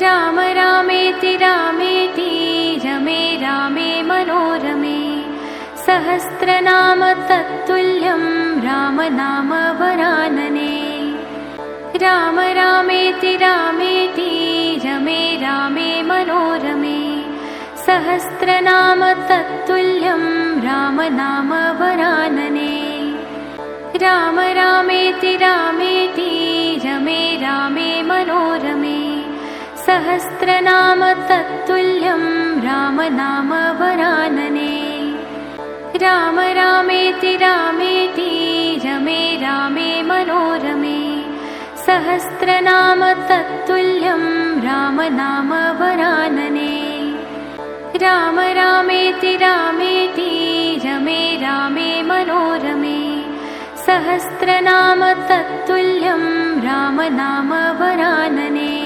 राम रामेति रामेति रमे रामे मनोरमे सहस्रनाम तत्तुल्यं राम नाम वरानने। राम रामेति रामेति रमे रामे मनोरमे सहस्रनाम तत्तुल्यं राम नाम वरानने। राम रामेति रामेति रमे रामे मनोरमे सहस्रनाम तत्तुल्यं राम नाम वरानने। राम रामेति रामेति रमे रामे मनोरमे सहस्रनाम तत्तुल्यं राम नाम वरानने। राम रामेति रामेति रमे रामे मनोरमे सहस्रनाम तत्तुल्यं राम नाम वरानने।